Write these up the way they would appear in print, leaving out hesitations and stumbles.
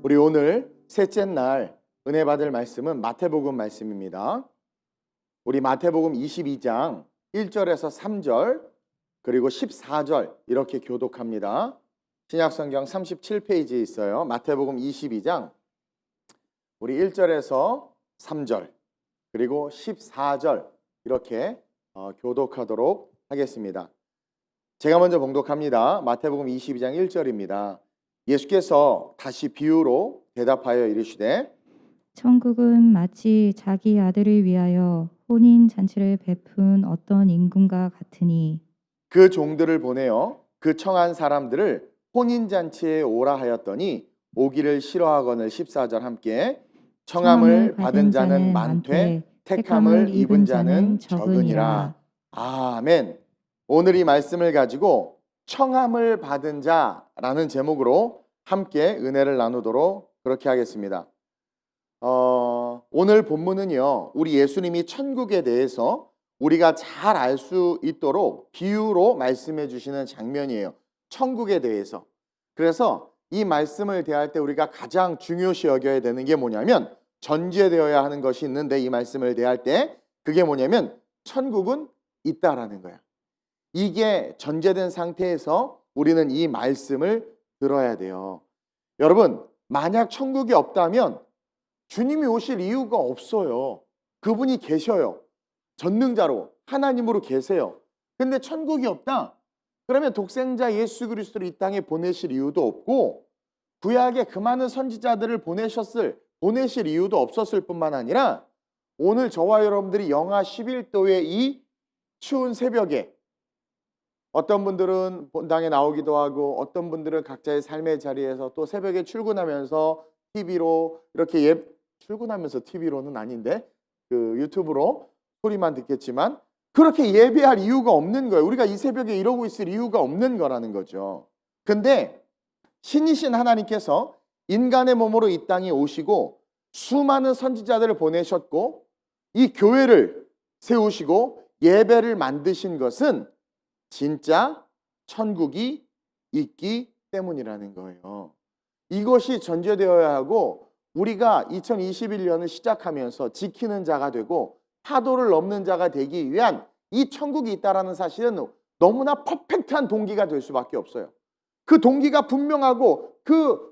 우리 오늘 셋째 날 은혜 받을 말씀은 마태복음 말씀입니다. 우리 마태복음 22장 1절에서 3절 그리고 14절 이렇게 교독합니다. 신약성경 37페이지에 있어요. 마태복음 22장 우리 1절에서 3절 그리고 14절 이렇게 교독하도록 하겠습니다. 제가 먼저 봉독합니다. 마태복음 22장 1절입니다. 예수께서 다시 비유로 대답하여 이르시되 천국은 마치 자기 아들을 위하여 혼인 잔치를 베푼 어떤 임금과 같으니 그 종들을 보내어 그 청한 사람들을 혼인잔치에 오라 하였더니 오기를 싫어하거늘 14절 함께 청함을 받은 자는 많되 택함을 입은 자는 적으니라. 아멘. 오늘 이 말씀을 가지고 청함을 받은 자라는 제목으로 함께 은혜를 나누도록 그렇게 하겠습니다. 오늘 본문은요, 우리 예수님이 천국에 대해서 우리가 잘 알 수 있도록 비유로 말씀해 주시는 장면이에요. 천국에 대해서. 그래서 이 말씀을 대할 때 우리가 가장 중요시 여겨야 되는 게 뭐냐면 전제되어야 하는 것이 있는데 이 말씀을 대할 때 그게 뭐냐면 천국은 있다라는 거야. 이게 전제된 상태에서 우리는 이 말씀을 들어야 돼요. 여러분, 만약 천국이 없다면 주님이 오실 이유가 없어요. 그분이 계셔요. 전능자로 하나님으로 계세요. 근데 천국이 없다? 그러면 독생자 예수 그리스도를 이 땅에 보내실 이유도 없고 구약에 그 많은 선지자들을 보내실 이유도 없었을 뿐만 아니라 오늘 저와 여러분들이 영하 11도의 이 추운 새벽에 어떤 분들은 본당에 나오기도 하고 어떤 분들은 각자의 삶의 자리에서 또 새벽에 출근하면서 TV로 이렇게 출근하면서 TV로는 아닌데 그 유튜브로 소리만 듣겠지만 그렇게 예배할 이유가 없는 거예요. 우리가 이 새벽에 이러고 있을 이유가 없는 거라는 거죠. 근데 신이신 하나님께서 인간의 몸으로 이 땅에 오시고 수많은 선지자들을 보내셨고 이 교회를 세우시고 예배를 만드신 것은 진짜 천국이 있기 때문이라는 거예요. 이것이 전제되어야 하고 우리가 2021년을 시작하면서 지키는 자가 되고 파도를 넘는 자가 되기 위한 이 천국이 있다는 사실은 너무나 퍼펙트한 동기가 될 수밖에 없어요. 그 동기가 분명하고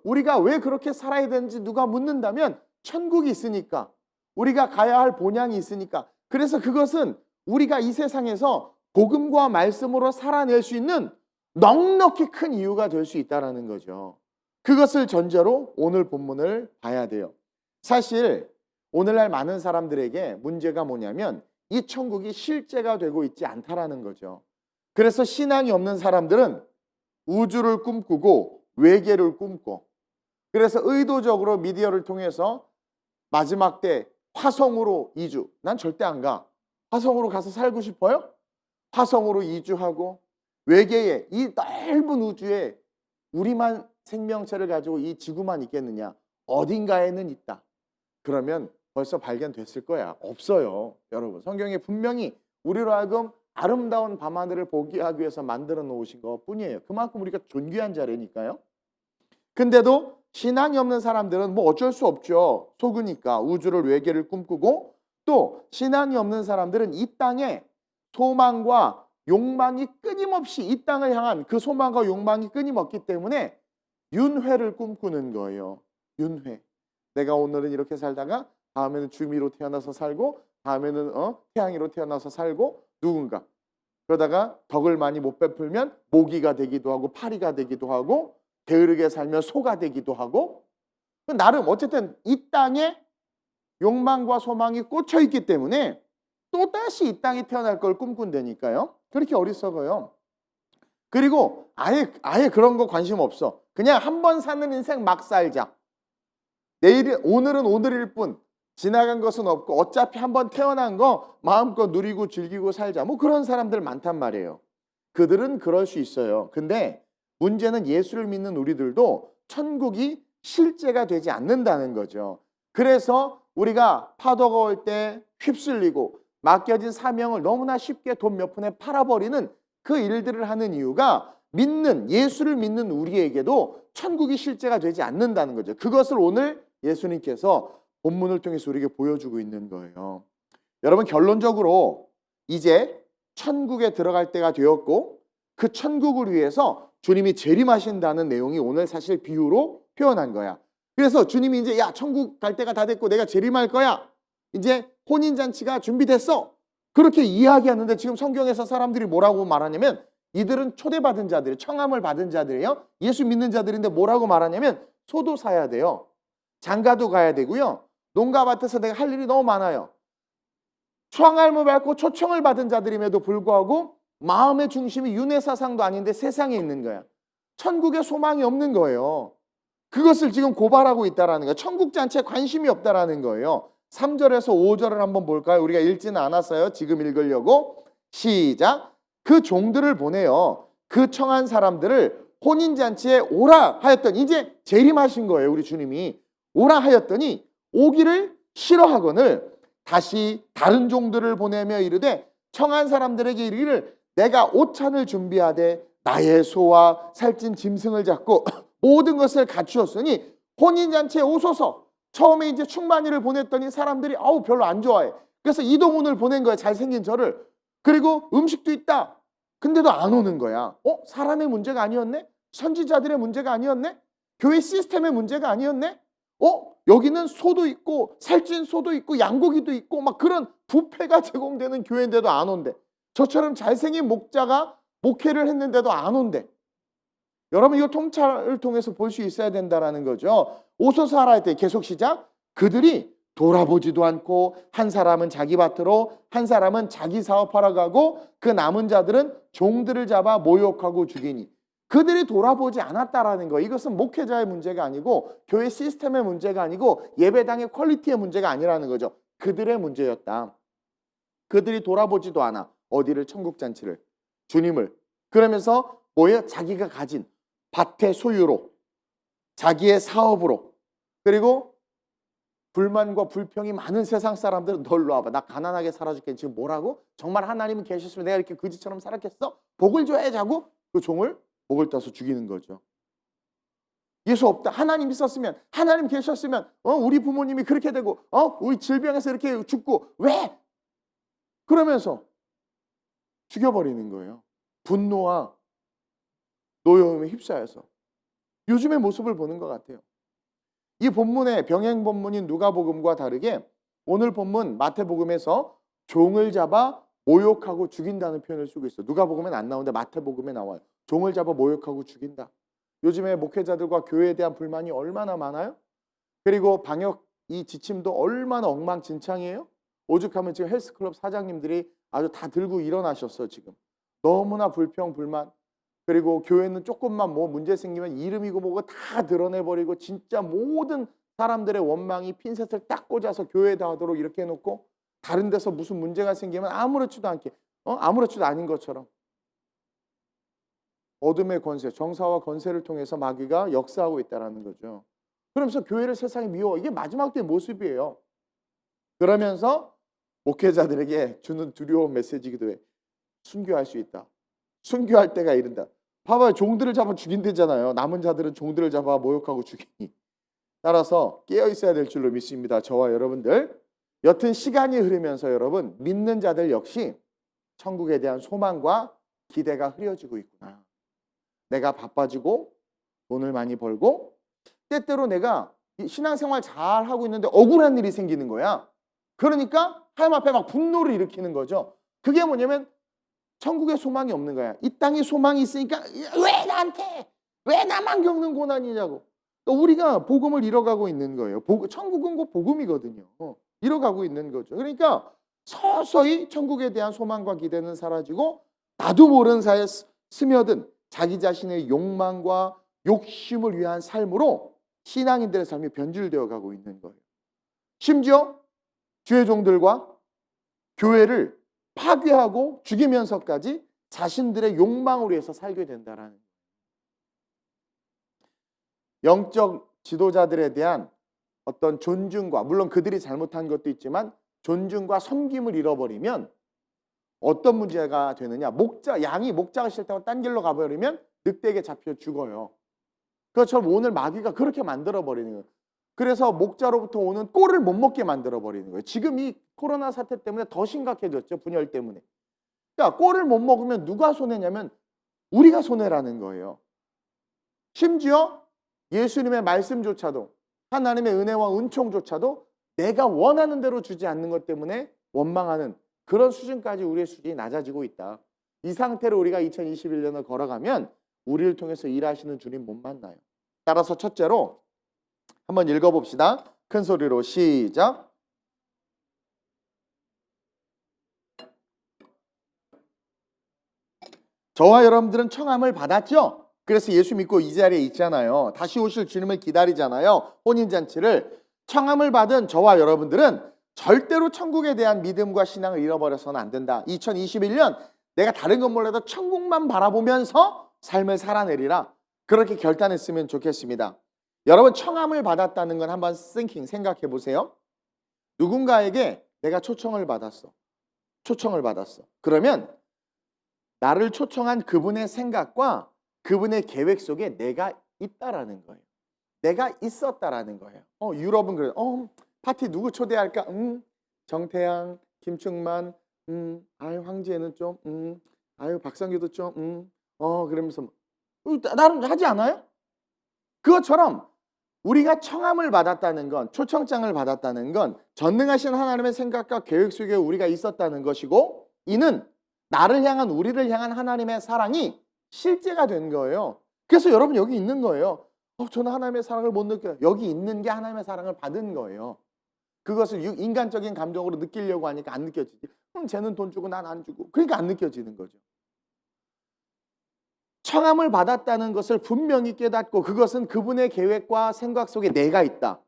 우리가 왜 그렇게 살아야 되는지 누가 묻는다면 천국이 있으니까, 우리가 가야 할 본향이 있으니까. 그래서 그것은 우리가 이 세상에서 복음과 말씀으로 살아낼 수 있는 넉넉히 큰 이유가 될 수 있다는 거죠. 그것을 전제로 오늘 본문을 봐야 돼요. 사실 오늘날 많은 사람들에게 문제가 뭐냐면 이 천국이 실제가 되고 있지 않다라는 거죠. 그래서 신앙이 없는 사람들은 우주를 꿈꾸고 외계를 꿈꿔. 그래서 의도적으로 미디어를 통해서 마지막 때 화성으로 이주. 난 절대 안 가. 화성으로 가서 살고 싶어요? 화성으로 이주하고 외계에 이 넓은 우주에 우리만 생명체를 가지고 이 지구만 있겠느냐? 어딘가에는 있다. 그러면 벌써 발견됐을 거야. 없어요. 여러분, 성경에 분명히 우리로 하여금 아름다운 밤하늘을 보게 하기 위해서 만들어 놓으신 것뿐이에요. 그만큼 우리가 존귀한 자리니까요. 근데도 신앙이 없는 사람들은 뭐 어쩔 수 없죠. 속으니까 우주를 외계를 꿈꾸고 또 신앙이 없는 사람들은 이 땅에 소망과 욕망이 끊임없이 이 땅을 향한 그 소망과 욕망이 끊임없기 때문에 윤회를 꿈꾸는 거예요. 윤회. 내가 오늘은 이렇게 살다가 다음에는 주미로 태어나서 살고 다음에는 태양이로 태어나서 살고 누군가 그러다가 덕을 많이 못 베풀면 모기가 되기도 하고 파리가 되기도 하고 게으르게 살면 소가 되기도 하고 나름 어쨌든 이 땅에 욕망과 소망이 꽂혀 있기 때문에 또다시 이 땅에 태어날 걸 꿈꾼다니까요. 그렇게 어리석어요. 그리고 아예 그런 거 관심 없어. 그냥 한 번 사는 인생 막 살자. 오늘은 오늘일 뿐 지나간 것은 없고 어차피 한 번 태어난 거 마음껏 누리고 즐기고 살자. 뭐 그런 사람들 많단 말이에요. 그들은 그럴 수 있어요. 근데 문제는 예수를 믿는 우리들도 천국이 실제가 되지 않는다는 거죠. 그래서 우리가 파도가 올 때 휩쓸리고 맡겨진 사명을 너무나 쉽게 돈 몇 푼에 팔아버리는 그 일들을 하는 이유가 믿는 예수를 믿는 우리에게도 천국이 실제가 되지 않는다는 거죠. 그것을 오늘 예수님께서 본문을 통해서 우리에게 보여주고 있는 거예요. 여러분, 결론적으로 이제 천국에 들어갈 때가 되었고 그 천국을 위해서 주님이 재림하신다는 내용이 오늘 사실 비유로 표현한 거야. 그래서 주님이 이제 야, 천국 갈 때가 다 됐고 내가 재림할 거야. 이제 혼인잔치가 준비됐어. 그렇게 이야기하는데 지금 성경에서 사람들이 뭐라고 말하냐면 이들은 초대받은 자들이 청함을 받은 자들이에요. 예수 믿는 자들인데 뭐라고 말하냐면 소도 사야 돼요. 장가도 가야 되고요. 농가 밭에서 내가 할 일이 너무 많아요. 청함을 받고 초청을 받은 자들임에도 불구하고 마음의 중심이 윤회사상도 아닌데 세상에 있는 거야. 천국에 소망이 없는 거예요. 그것을 지금 고발하고 있다는 거예요. 천국 잔치에 관심이 없다라는 거예요. 3절에서 5절을 한번 볼까요? 우리가 읽지는 않았어요. 지금 읽으려고. 시작. 그 종들을 보내요. 그 청한 사람들을 혼인잔치에 오라 하였더니, 이제 재림하신 거예요. 우리 주님이 오라 하였더니 오기를 싫어하거늘 다시 다른 종들을 보내며 이르되 청한 사람들에게 이르기를 내가 오찬을 준비하되 나의 소와 살찐 짐승을 잡고 모든 것을 갖추었으니 혼인잔치에 오소서. 처음에 이제 충만이를 보냈더니 사람들이 별로 안 좋아해. 그래서 이동훈을 보낸 거야. 잘생긴 저를. 그리고 음식도 있다. 근데도 안 오는 거야. 사람의 문제가 아니었네? 선지자들의 문제가 아니었네? 교회 시스템의 문제가 아니었네? 여기는 소도 있고 살찐 소도 있고 양고기도 있고 막 그런 뷔페가 제공되는 교회인데도 안 온대. 저처럼 잘생긴 목자가 목회를 했는데도 안 온대. 여러분, 이거 통찰을 통해서 볼 수 있어야 된다는 거죠. 오소서 하라 할 때 계속 시작. 그들이 돌아보지도 않고 한 사람은 자기 밭으로 한 사람은 자기 사업하러 가고 그 남은 자들은 종들을 잡아 모욕하고 죽이니. 그들이 돌아보지 않았다라는 거. 이것은 목회자의 문제가 아니고 교회 시스템의 문제가 아니고 예배당의 퀄리티의 문제가 아니라는 거죠. 그들의 문제였다. 그들이 돌아보지도 않아. 어디를? 천국잔치를, 주님을. 그러면서 뭐예요? 자기가 가진 밭의 소유로, 자기의 사업으로, 그리고 불만과 불평이 많은 세상 사람들은 너 일로 와봐. 나 가난하게 살아줄게. 지금 뭐라고? 정말 하나님은 계셨으면 내가 이렇게 거지처럼 살았겠어? 복을 줘야지 하고 그 종을 목을 따서 죽이는 거죠. 예수 없다. 하나님 있었으면, 하나님 계셨으면 우리 부모님이 그렇게 되고 우리 질병에서 이렇게 죽고 왜? 그러면서 죽여버리는 거예요. 분노와 노여움에 휩싸여서. 요즘의 모습을 보는 것 같아요. 이 본문의 병행 본문인 누가복음과 다르게 오늘 본문 마태복음에서 종을 잡아 모욕하고 죽인다는 표현을 쓰고 있어요. 누가복음엔 안 나오는데 마태복음에 나와요. 종을 잡아 모욕하고 죽인다. 요즘에 목회자들과 교회에 대한 불만이 얼마나 많아요? 그리고 방역 이 지침도 얼마나 엉망진창이에요? 오죽하면 지금 헬스클럽 사장님들이 아주 다 들고 일어나셨어. 지금 너무나 불평 불만. 그리고 교회는 조금만 뭐 문제 생기면 이름이고 뭐고 다 드러내버리고 진짜 모든 사람들의 원망이 핀셋을 딱 꽂아서 교회에다 하도록 이렇게 해놓고 다른 데서 무슨 문제가 생기면 아무렇지도 않게 아무렇지도 아닌 것처럼 어둠의 권세, 정사와 권세를 통해서 마귀가 역사하고 있다는 거죠. 그러면서 교회를 세상에 미워. 이게 마지막 때의 모습이에요. 그러면서 목회자들에게 주는 두려운 메시지기도 해. 순교할 수 있다. 순교할 때가 이른다. 봐봐요. 종들을 잡아 죽인대잖아요. 남은 자들은 종들을 잡아 모욕하고 죽이니. 따라서 깨어 있어야 될 줄로 믿습니다. 저와 여러분들. 여튼 시간이 흐르면서 여러분, 믿는 자들 역시 천국에 대한 소망과 기대가 흐려지고 있구나. 내가 바빠지고 돈을 많이 벌고 때때로 내가 신앙생활 잘 하고 있는데 억울한 일이 생기는 거야. 그러니까 하나님 앞에 막 분노를 일으키는 거죠. 그게 뭐냐면 천국에 소망이 없는 거야. 이 땅에 소망이 있으니까 왜 나한테, 왜 나만 겪는 고난이냐고. 우리가 복음을 잃어가고 있는 거예요. 천국은 곧 복음이거든요. 잃어가고 있는 거죠. 그러니까 서서히 천국에 대한 소망과 기대는 사라지고 나도 모르는 사이에 스며든 자기 자신의 욕망과 욕심을 위한 삶으로 신앙인들의 삶이 변질되어 가고 있는 거예요. 심지어 주의 종들과 교회를 파괴하고 죽이면서까지 자신들의 욕망을 위해서 살게 된다라는 거예요. 영적 지도자들에 대한 어떤 존중과, 물론 그들이 잘못한 것도 있지만 존중과 섬김을 잃어버리면 어떤 문제가 되느냐. 양이 목자가 싫다고 딴 길로 가버리면 늑대에게 잡혀 죽어요. 그것처럼 오늘 마귀가 그렇게 만들어버리는 거예요. 그래서 목자로부터 오는 꼴을 못 먹게 만들어버리는 거예요. 지금 이 코로나 사태 때문에 더 심각해졌죠. 분열 때문에. 그러니까 꼴을 못 먹으면 누가 손해냐면 우리가 손해라는 거예요. 심지어 예수님의 말씀조차도, 하나님의 은혜와 은총조차도 내가 원하는 대로 주지 않는 것 때문에 원망하는 그런 수준까지 우리의 수준이 낮아지고 있다. 이 상태로 우리가 2021년을 걸어가면 우리를 통해서 일하시는 주님 못 만나요. 따라서 첫째로 한번 읽어봅시다. 큰 소리로 시작. 저와 여러분들은 청함을 받았죠? 그래서 예수 믿고 이 자리에 있잖아요. 다시 오실 주님을 기다리잖아요. 혼인잔치를. 청함을 받은 저와 여러분들은 절대로 천국에 대한 믿음과 신앙을 잃어버려서는 안 된다. 2021년 내가 다른 건 몰라도 천국만 바라보면서 삶을 살아내리라. 그렇게 결단했으면 좋겠습니다. 여러분, 청함을 받았다는 건 한번 생각해 보세요. 누군가에게 내가 초청을 받았어. 그러면 나를 초청한 그분의 생각과 그분의 계획 속에 내가 있다라는 거예요. 내가 있었다라는 거예요. 유럽은 그래요. 파티 누구 초대할까? 정태양, 김충만, 황지혜는 좀, 박성규도 좀, 그러면서 나름 하지 않아요? 그것처럼 우리가 청함을 받았다는 건, 초청장을 받았다는 건 전능하신 하나님의 생각과 계획 속에 우리가 있었다는 것이고, 이는 나를 향한, 우리를 향한 하나님의 사랑이 실제가 된 거예요. 그래서 여러분 여기 있는 거예요. 저는 하나님의 사랑을 못 느껴요. 여기 있는 게 하나님의 사랑을 받은 거예요. 그것을 인간적인 감정으로 느끼려고 하니까 안 느껴지지. 쟤는 돈 주고 난 안 주고. 그러니까 안 느껴지는 거죠. 청함을 받았다는 것을 분명히 깨닫고 그것은 그분의 계획과 생각 속에 내가 있다.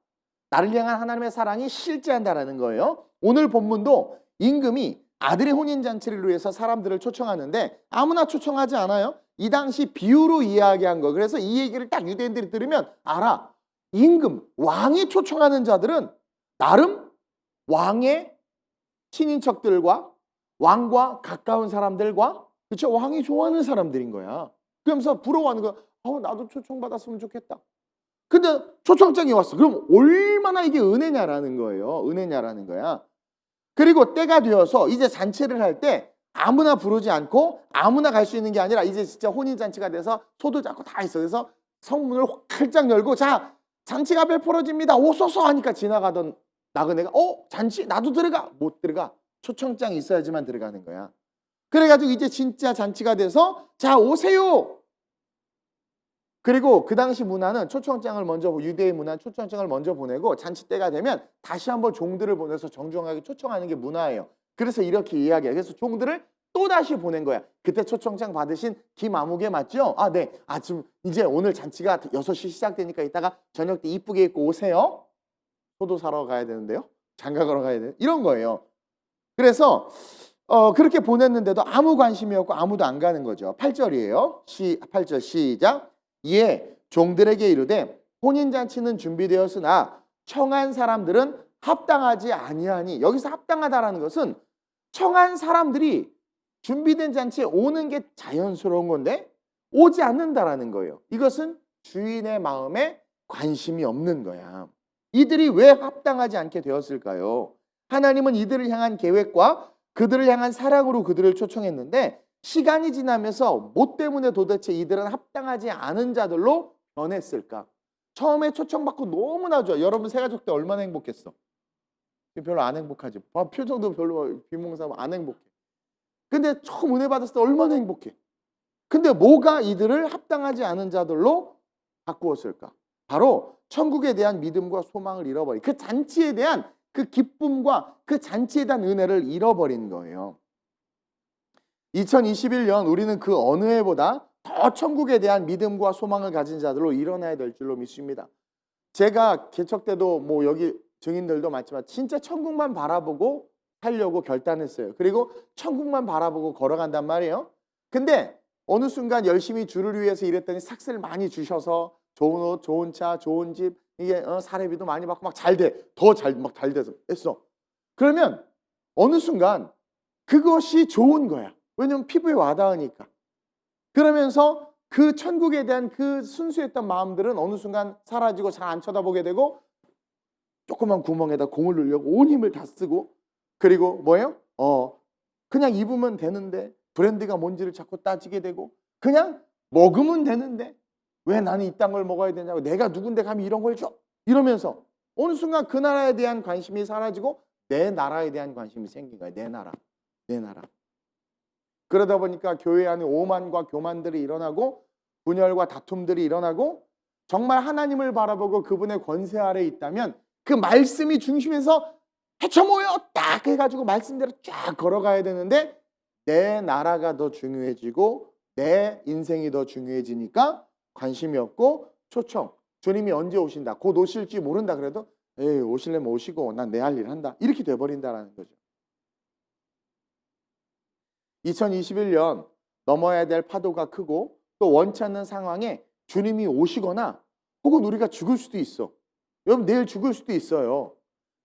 나를 향한 하나님의 사랑이 실제한다라는 거예요. 오늘 본문도 임금이 아들의 혼인잔치를 위해서 사람들을 초청하는데 아무나 초청하지 않아요. 이 당시 비유로 이야기한 거. 그래서 이 얘기를 딱 유대인들이 들으면 알아. 임금, 왕이 초청하는 자들은 나름 왕의 친인척들과 왕과 가까운 사람들과, 그렇죠? 왕이 좋아하는 사람들인 거야. 그러면서 부러워하는 거야. 나도 초청받았으면 좋겠다. 근데 초청장이 왔어. 그럼 얼마나 이게 은혜냐라는 거예요. 은혜냐라는 거야. 그리고 때가 되어서 이제 잔치를 할 때 아무나 부르지 않고 아무나 갈 수 있는 게 아니라 이제 진짜 혼인잔치가 돼서 소도 잡고 다 있어. 그래서 성문을 활짝 열고 자, 잔치가 베풀어집니다. 오소서 하니까 지나가던 나그네가 잔치 나도 들어가. 못 들어가. 초청장이 있어야지만 들어가는 거야. 그래가지고 이제 진짜 잔치가 돼서 자, 오세요. 그리고 그 당시 문화는 초청장을 먼저, 유대의 문화는 초청장을 먼저 보내고 잔치 때가 되면 다시 한번 종들을 보내서 정중하게 초청하는 게 문화예요. 그래서 이렇게 이야기해요. 그래서 종들을 또 다시 보낸 거야. 그때 초청장 받으신 김아무개 맞죠? 네. 지금 이제 오늘 잔치가 6시 시작되니까 이따가 저녁 때 이쁘게 입고 오세요. 소도 사러 가야 되는데요. 장가 걸어 가야 돼요. 이런 거예요. 그래서 그렇게 보냈는데도 아무 관심이 없고 아무도 안 가는 거죠. 8절이에요. 8절 시작. 이에 종들에게 이르되 혼인잔치는 준비되었으나 청한 사람들은 합당하지 아니하니. 여기서 합당하다라는 것은 청한 사람들이 준비된 잔치에 오는 게 자연스러운 건데 오지 않는다라는 거예요. 이것은 주인의 마음에 관심이 없는 거야. 이들이 왜 합당하지 않게 되었을까요? 하나님은 이들을 향한 계획과 그들을 향한 사랑으로 그들을 초청했는데 시간이 지나면서 뭐 때문에 도대체 이들은 합당하지 않은 자들로 변했을까? 처음에 초청받고 너무나 좋아. 여러분 새가족 때 얼마나 행복했어? 별로 안 행복하지. 표정도 별로 비몽사몽 안 행복해. 근데 처음 은혜 받았을 때 얼마나 행복해. 근데 뭐가 이들을 합당하지 않은 자들로 바꾸었을까? 바로 천국에 대한 믿음과 소망을 잃어버린, 그 잔치에 대한 그 기쁨과 그 잔치에 대한 은혜를 잃어버린 거예요. 2021년 우리는 그 어느 해보다 더 천국에 대한 믿음과 소망을 가진 자들로 일어나야 될 줄로 믿습니다. 제가 개척 때도 뭐 여기 증인들도 많지만 진짜 천국만 바라보고 살려고 결단했어요. 그리고 천국만 바라보고 걸어간단 말이에요. 근데 어느 순간 열심히 주를 위해서 일했더니 삭스를 많이 주셔서 좋은 옷, 좋은 차, 좋은 집, 이게 사례비도 많이 받고 막 잘 돼. 더 잘 돼서 했어. 그러면 어느 순간 그것이 좋은 거야. 왜냐면 피부에 와닿으니까. 그러면서 그 천국에 대한 그 순수했던 마음들은 어느 순간 사라지고 잘 안 쳐다보게 되고 조그만 구멍에다 공을 넣으려고 온 힘을 다 쓰고 그리고 뭐예요? 그냥 입으면 되는데 브랜드가 뭔지를 자꾸 따지게 되고 그냥 먹으면 되는데 왜 나는 이딴 걸 먹어야 되냐고 내가 누군데 감히 이런 걸 줘? 이러면서 어느 순간 그 나라에 대한 관심이 사라지고 내 나라에 대한 관심이 생긴 거예요. 내 나라. 그러다 보니까 교회 안에 오만과 교만들이 일어나고 분열과 다툼들이 일어나고 정말 하나님을 바라보고 그분의 권세 아래에 있다면 그 말씀이 중심에서 해쳐 모여 딱 해가지고 말씀대로 쫙 걸어가야 되는데 내 나라가 더 중요해지고 내 인생이 더 중요해지니까 관심이 없고 초청 주님이 언제 오신다 곧 오실지 모른다 그래도 에이 오실려면 오시고 난 내 할 일 한다 이렇게 돼버린다라는 거죠. 2021년 넘어야 될 파도가 크고 또 원치 않는 상황에 주님이 오시거나 혹은 우리가 죽을 수도 있어. 여러분 내일 죽을 수도 있어요.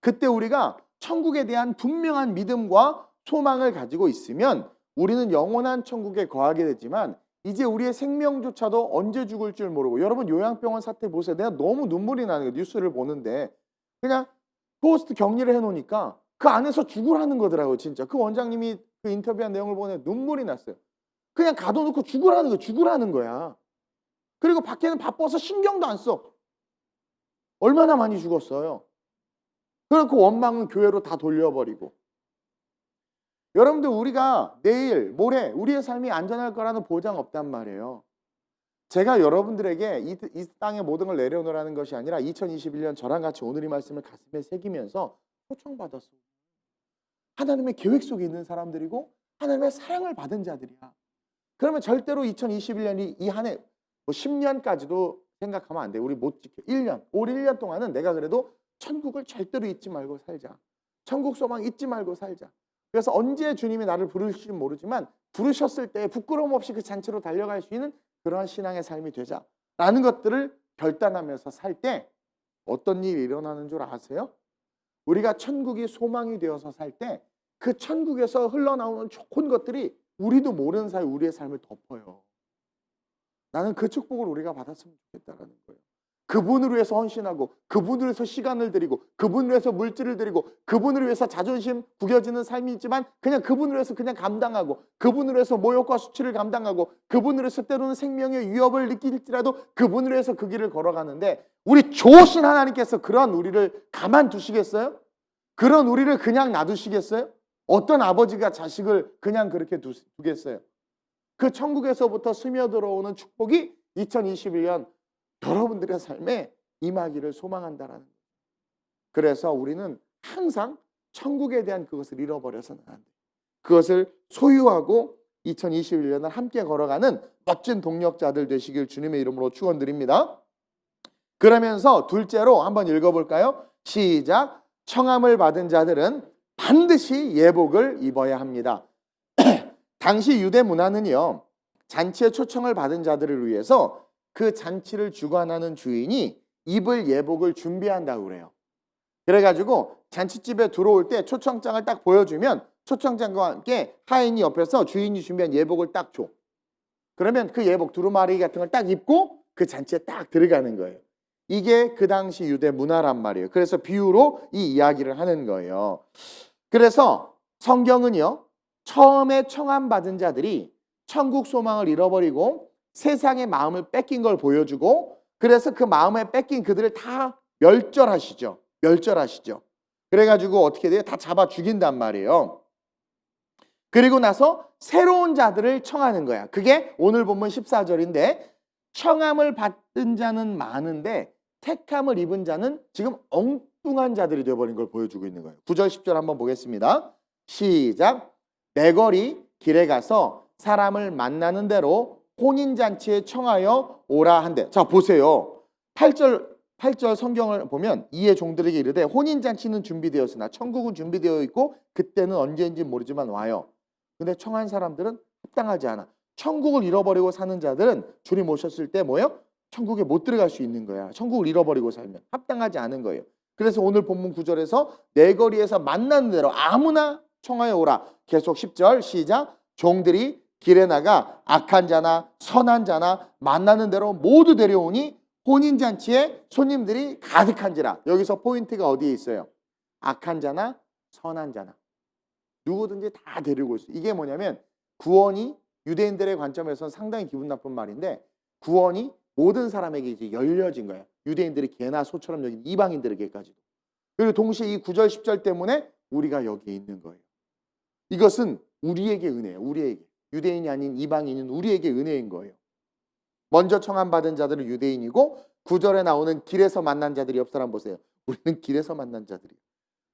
그때 우리가 천국에 대한 분명한 믿음과 소망을 가지고 있으면 우리는 영원한 천국에 거하게 되지만 이제 우리의 생명조차도 언제 죽을 줄 모르고 여러분 요양병원 사태 보세요. 내가 너무 눈물이 나는 거예요. 뉴스를 보는데 그냥 포스트 격리를 해놓으니까 그 안에서 죽으라는 거더라고요. 진짜 그 원장님이 그 인터뷰한 내용을 보내 눈물이 났어요. 그냥 가둬놓고 죽으라는 거야. 그리고 밖에는 바빠서 신경도 안 써. 얼마나 많이 죽었어요. 그리고 그 원망은 교회로 다 돌려버리고. 여러분들 우리가 내일 모레 우리의 삶이 안전할 거라는 보장 없단 말이에요. 제가 여러분들에게 이 땅에 모든 걸 내려놓으라는 것이 아니라 2021년 저랑 같이 오늘 이 말씀을 가슴에 새기면서 초청받았어요. 하나님의 계획 속에 있는 사람들이고 하나님의 사랑을 받은 자들이야. 그러면 절대로 2021년이 이 한 해 10년까지도 생각하면 안 돼. 우리 못 지켜. 1년, 올 1년 동안은 내가 그래도 천국을 절대로 잊지 말고 살자. 천국 소망 잊지 말고 살자. 그래서 언제 주님이 나를 부르실지 모르지만 부르셨을 때 부끄러움 없이 그 잔치로 달려갈 수 있는 그러한 신앙의 삶이 되자라는 것들을 결단하면서 살 때 어떤 일이 일어나는 줄 아세요? 우리가 천국이 소망이 되어서 살 때 그 천국에서 흘러나오는 좋은 것들이 우리도 모르는 사이 우리의 삶을 덮어요. 나는 그 축복을 우리가 받았으면 좋겠다라는 거예요. 그분을 위해서 헌신하고 그분을 위해서 시간을 드리고 그분을 위해서 물질을 드리고 그분을 위해서 자존심 구겨지는 삶이 있지만 그냥 그분을 위해서 그냥 감당하고 그분을 위해서 모욕과 수치를 감당하고 그분을 위해서 때로는 생명의 위협을 느낄지라도 그분을 위해서 그 길을 걸어가는데 우리 좋으신 하나님께서 그런 우리를 가만두시겠어요? 그런 우리를 그냥 놔두시겠어요? 어떤 아버지가 자식을 그냥 그렇게 두겠어요? 그 천국에서부터 스며들어오는 축복이 2021년 여러분들의 삶에 임하기를 소망한다라는 거예요. 그래서 우리는 항상 천국에 대한 그것을 잃어버려서는 안 돼요. 그것을 소유하고 2021년을 함께 걸어가는 멋진 동력자들 되시길 주님의 이름으로 축원드립니다. 그러면서 둘째로 한번 읽어볼까요? 시작. 청함을 받은 자들은 반드시 예복을 입어야 합니다. 당시 유대 문화는요, 잔치에 초청을 받은 자들을 위해서 그 잔치를 주관하는 주인이 입을 예복을 준비한다고 그래요. 그래가지고 잔치집에 들어올 때 초청장을 딱 보여주면 초청장과 함께 하인이 옆에서 주인이 준비한 예복을 딱 줘. 그러면 그 예복 두루마리 같은 걸 딱 입고 그 잔치에 딱 들어가는 거예요. 이게 그 당시 유대 문화란 말이에요. 그래서 비유로 이 이야기를 하는 거예요. 그래서 성경은요, 처음에 청함받은 자들이 천국 소망을 잃어버리고 세상의 마음을 뺏긴 걸 보여주고 그래서 그 마음에 뺏긴 그들을 다 멸절하시죠. 그래가지고 어떻게 돼요? 다 잡아 죽인단 말이에요. 그리고 나서 새로운 자들을 청하는 거야. 그게 오늘 본문 14절인데 청함을 받은 자는 많은데 택함을 입은 자는 지금 엉뚱한 자들이 되어버린 걸 보여주고 있는 거예요. 9절 10절 한번 보겠습니다. 시작. 내 거리 길에 가서 사람을 만나는 대로 혼인잔치에 청하여 오라 한대. 자 보세요. 8절 성경을 보면 이에 종들에게 이르되 혼인잔치는 준비되었으나 천국은 준비되어 있고 그때는 언제인지 모르지만 와요. 근데 청한 사람들은 합당하지 않아. 천국을 잃어버리고 사는 자들은 주님 오셨을 때 뭐예요? 천국에 못 들어갈 수 있는 거야. 천국을 잃어버리고 살면 합당하지 않은 거예요. 그래서 오늘 본문 9절에서 내 거리에서 만나는 대로 아무나 청하여 오라. 계속 10절 시작. 종들이 길에 나가 악한 자나 선한 자나 만나는 대로 모두 데려오니 혼인잔치에 손님들이 가득한지라. 여기서 포인트가 어디에 있어요? 악한 자나 선한 자나 누구든지 다 데리고 있어요. 이게 뭐냐면 구원이 유대인들의 관점에서는 상당히 기분 나쁜 말인데 구원이 모든 사람에게 이제 열려진 거예요. 유대인들이 개나 소처럼 여긴 이방인들에게까지도. 그리고 동시에 이 9절 10절 때문에 우리가 여기에 있는 거예요. 이것은 우리에게 은혜예요. 우리에게. 유대인이 아닌 이방인은 우리에게 은혜인 거예요. 먼저 청함받은 자들은 유대인이고 9절에 나오는 길에서 만난 자들이 옆 사람 보세요. 우리는 길에서 만난 자들이에요.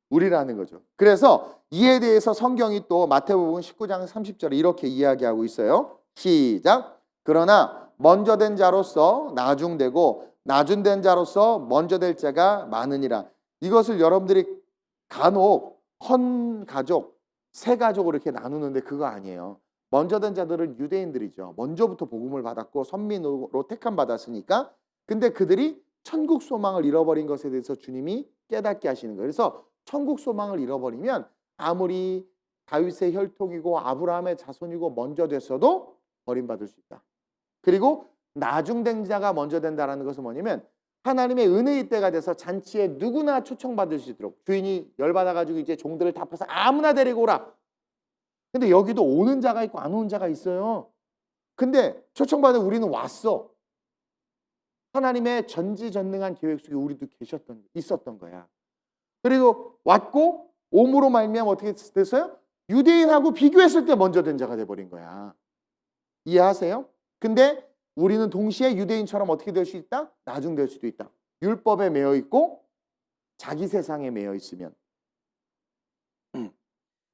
우리라는 거죠. 그래서 이에 대해서 성경이 또 마태복음 19장 30절에 이렇게 이야기하고 있어요. 시작. 그러나 먼저 된 자로서 나중되고 나중된 자로서 먼저 될 자가 많으니라. 이것을 여러분들이 간혹 헌 가족, 세 가족으로 이렇게 나누는데 그거 아니에요. 먼저 된 자들은 유대인들이죠. 먼저부터 복음을 받았고 선민으로 택함 받았으니까. 근데 그들이 천국 소망을 잃어버린 것에 대해서 주님이 깨닫게 하시는 거예요. 그래서 천국 소망을 잃어버리면 아무리 다윗의 혈통이고 아브라함의 자손이고 먼저 됐어도 버림받을 수 있다. 그리고 나중된 자가 먼저 된다는 것은 뭐냐면 하나님의 은혜의 때가 돼서 잔치에 누구나 초청받을 수 있도록 주인이 열받아가지고 이제 종들을 다 퍼서 아무나 데리고 오라. 근데 여기도 오는 자가 있고 안 오는 자가 있어요. 근데 초청받은 우리는 왔어. 하나님의 전지전능한 계획 속에 우리도 있었던 거야. 그리고 왔고 옴으로 말미암아 어떻게 됐어요? 유대인하고 비교했을 때 먼저 된 자가 돼버린 거야. 이해하세요? 근데 우리는 동시에 유대인처럼 어떻게 될 수 있다? 나중될 수도 있다. 율법에 매여 있고 자기 세상에 매여 있으면.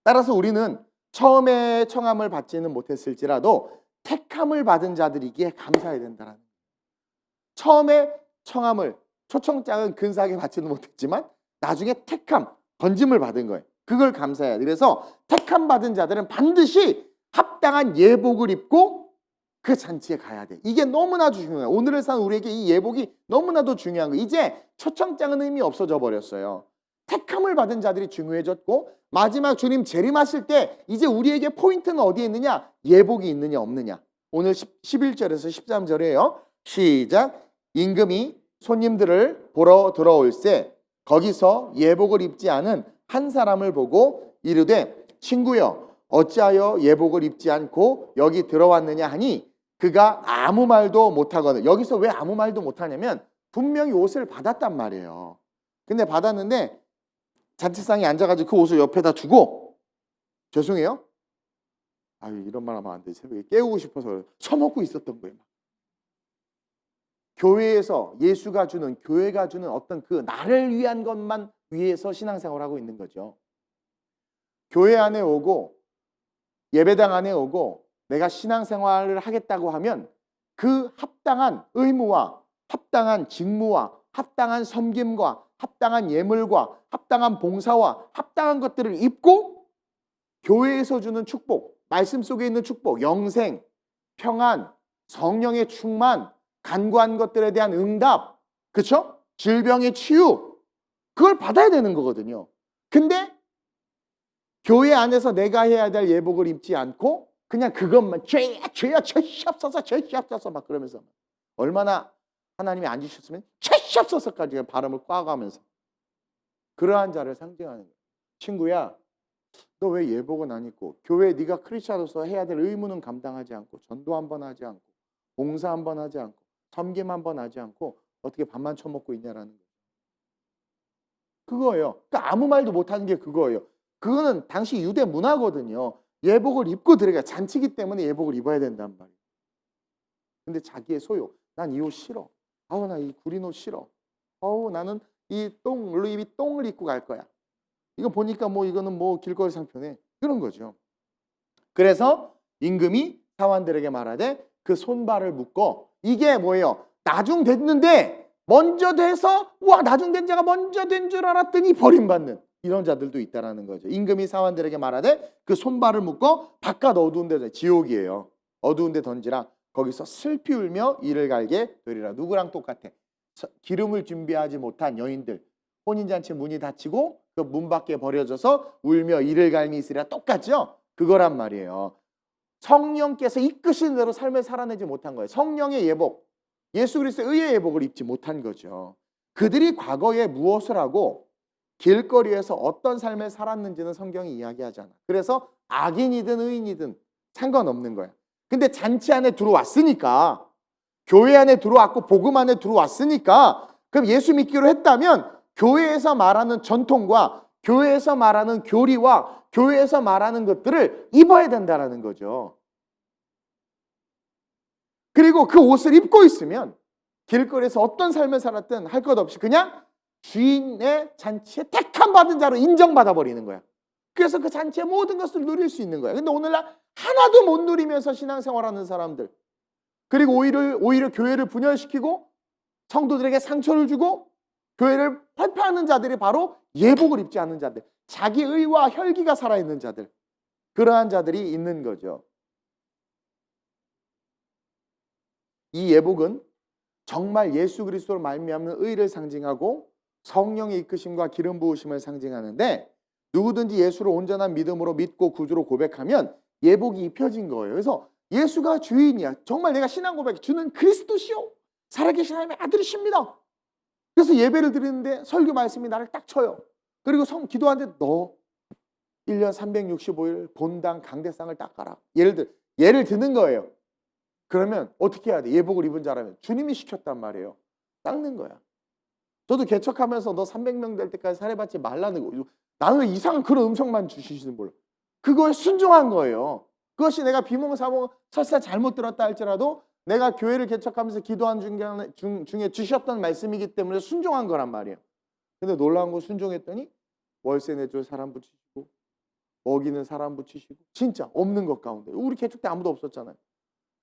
따라서 우리는 처음에 청함을 받지는 못했을지라도 택함을 받은 자들이기에 감사해야 된다는 거예요. 처음에 청함을 초청장은 근사하게 받지는 못했지만 나중에 택함, 건짐을 받은 거예요. 그걸 감사해야 돼. 그래서 택함 받은 자들은 반드시 합당한 예복을 입고 그 잔치에 가야 돼. 이게 너무나도 중요해요. 오늘을 사는 우리에게 이 예복이 너무나도 중요한 거예요. 이제 초청장은 의미 없어져 버렸어요. 택함을 받은 자들이 중요해졌고 마지막 주님 재림하실 때 이제 우리에게 포인트는 어디에 있느냐? 예복이 있느냐 없느냐. 오늘 11절에서 13절이에요. 시작. 임금이 손님들을 보러 들어올세 거기서 예복을 입지 않은 한 사람을 보고 이르되 친구여 어찌하여 예복을 입지 않고 여기 들어왔느냐 하니 그가 아무 말도 못하거든. 여기서 왜 아무 말도 못하냐면 분명히 옷을 받았단 말이에요. 근데 받았는데 잔치상에 앉아가지고 그 옷을 옆에다 두고 죄송해요. 아유 이런 말 하면 안 돼. 새벽에 깨우고 싶어서 처먹고 있었던 거예요. 교회에서 예수가 주는 교회가 주는 어떤 그 나를 위한 것만 위해서 신앙생활하고 있는 거죠. 교회 안에 오고 예배당 안에 오고 내가 신앙생활을 하겠다고 하면 그 합당한 의무와 합당한 직무와 합당한 섬김과 합당한 예물과 합당한 봉사와 합당한 것들을 입고 교회에서 주는 축복, 말씀 속에 있는 축복, 영생, 평안, 성령의 충만, 간구한 것들에 대한 응답, 그렇죠? 질병의 치유, 그걸 받아야 되는 거거든요. 근데 교회 안에서 내가 해야 될 예복을 입지 않고 그냥 그것만 죄야 죄시옵소서 막 그러면서 얼마나 하나님이 안 주셨으면 죄시옵소서까지 발음을 꽉 하면서 그러한 자를 상징하는 거예요. 친구야, 너 왜 예복은 안 입고 교회에 네가 크리스찬으로서 해야 될 의무는 감당하지 않고 전도 한번 하지 않고 봉사 한번 하지 않고 섬김 한번 하지 않고 어떻게 밥만 처먹고 있냐라는 거예요. 그거예요. 그러니까 아무 말도 못하는 게 그거예요. 그거는 당시 유대 문화거든요. 예복을 입고 들어가 잔치기 때문에 예복을 입어야 된단 말이에요. 근데 자기의 소유, 난 이 옷 싫어. 아우 나 이 구린 옷 싫어. 아우 나는 이 루이비 똥을 입고 갈 거야. 이거 보니까 뭐 이거는 뭐 길거리 상편에 그런 거죠. 그래서 임금이 사환들에게 말하되 그 손발을 묶어 이게 뭐예요? 나중 됐는데 먼저 돼서 와 나중 된 자가 먼저 된 줄 알았더니 버림받는 이런 자들도 있다라는 거죠. 임금이 사환들에게 말하되 그 손발을 묶어 바깥 어두운 데 지옥이에요. 어두운 데 던지라. 거기서 슬피 울며 이를 갈게 되리라. 누구랑 똑같아? 기름을 준비하지 못한 여인들. 혼인잔치 문이 닫히고 그 문 밖에 버려져서 울며 이를 갈미 있으리라. 똑같죠? 그거란 말이에요. 성령께서 이끄시는 대로 삶을 살아내지 못한 거예요. 성령의 예복, 예수 그리스도의 의의 예복을 입지 못한 거죠. 그들이 과거에 무엇을 하고 길거리에서 어떤 삶을 살았는지는 성경이 이야기하지 않아. 그래서 악인이든 의인이든 상관없는 거야. 근데 잔치 안에 들어왔으니까, 교회 안에 들어왔고 복음 안에 들어왔으니까, 그럼 예수 믿기로 했다면 교회에서 말하는 전통과 교회에서 말하는 교리와 교회에서 말하는 것들을 입어야 된다는 거죠. 그리고 그 옷을 입고 있으면 길거리에서 어떤 삶을 살았든 할 것 없이 그냥 주인의 잔치에 택함 받은 자로 인정받아 버리는 거야. 그래서 그 잔치의 모든 것을 누릴 수 있는 거야. 근데 오늘날 하나도 못 누리면서 신앙생활하는 사람들, 그리고 오히려 교회를 분열시키고 성도들에게 상처를 주고 교회를 발표하는 자들이 바로 예복을 입지 않는 자들, 자기 의와 혈기가 살아있는 자들, 그러한 자들이 있는 거죠. 이 예복은 정말 예수 그리스도로 말미암는 의를 상징하고 성령의 이끄심과 기름 부으심을 상징하는데, 누구든지 예수를 온전한 믿음으로 믿고 구주로 고백하면 예복이 입혀진 거예요. 그래서 예수가 주인이야. 정말 내가 신앙 고백, 주는 그리스도시요 살아계신 하나님의 아들이십니다. 그래서 예배를 드리는데 설교 말씀이 나를 딱 쳐요. 그리고 기도하는데 너 1년 365일 본당 강대상을 닦아라. 예를 드는 거예요. 그러면 어떻게 해야 돼? 예복을 입은 자라면 주님이 시켰단 말이에요. 닦는 거야. 저도 개척하면서 너 300명 될 때까지 살해받지 말라는 거. 나는 왜 이상한 그런 음성만 주시지는 몰라. 그거에 순종한 거예요. 그것이 내가 비몽사몽 설사 잘못 들었다 할지라도 내가 교회를 개척하면서 기도한 중에 주셨던 말씀이기 때문에 순종한 거란 말이에요. 근데 놀라운 건 순종했더니 월세 내줄 사람 붙이시고 먹이는 사람 붙이시고 진짜 없는 것 가운데. 우리 개척 때 아무도 없었잖아요.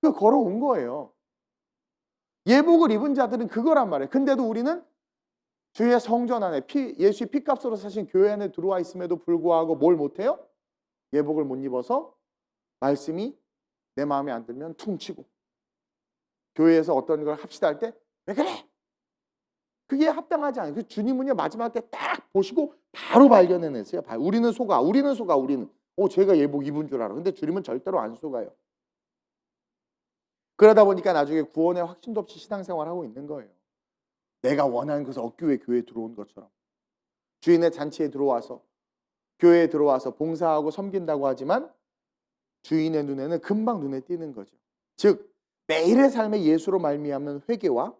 그거 걸어온 거예요. 예복을 입은 자들은 그거란 말이에요. 근데도 우리는 주의 성전 안에 예수의 피값으로 사신 교회 안에 들어와 있음에도 불구하고 뭘 못해요? 예복을 못 입어서 말씀이 내 마음에 안 들면 퉁치고, 교회에서 어떤 걸 합시다 할 때 왜 그래? 그게 합당하지 않아요. 그 주님은요 마지막 때 딱 보시고 바로 발견해냈어요. 우리는 속아. 제가 예복 입은 줄 알아. 근데 주님은 절대로 안 속아요. 그러다 보니까 나중에 구원의 확신도 없이 신앙생활하고 있는 거예요. 내가 원하는 것을 얻기 위해 교회에 들어온 것처럼. 주인의 잔치에 들어와서 교회에 들어와서 봉사하고 섬긴다고 하지만 주인의 눈에는 금방 눈에 띄는 거죠. 즉 매일의 삶에 예수로 말미암는 회개와